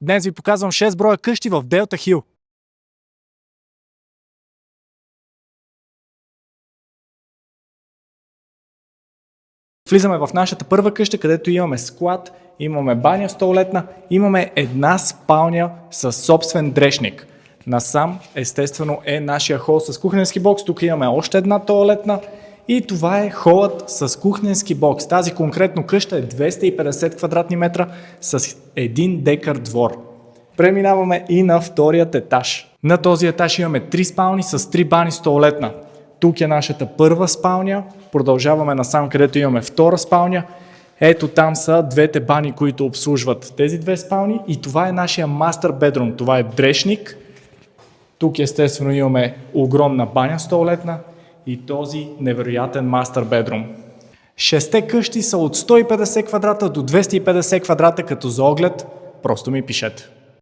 Днес ви показвам 6 броя къщи в Делта Хил. Влизаме в нашата първа къща, където имаме склад, имаме баня 100-летна, имаме една спалня с собствен дрешник. Насам, естествено, е нашия хол с кухненски бокс. Тук имаме още една тоалетна и това е холът с кухненски бокс. Тази конкретно къща е 250 квадратни метра с 1 декар двор. Преминаваме и на вторият етаж. На този етаж имаме 3 спални с 3 бани с тоалетна. Тук е нашата първа спалня, продължаваме насам, където имаме втора спалня. Ето там са двете бани, които обслужват тези две спални и това е нашия мастер бедрум. Това е дрешник. Тук естествено имаме огромна баня 100-летна и този невероятен мастер бедрум. 6 къщи са от 150 квадрата до 250 квадрата, като за оглед просто ми пишете.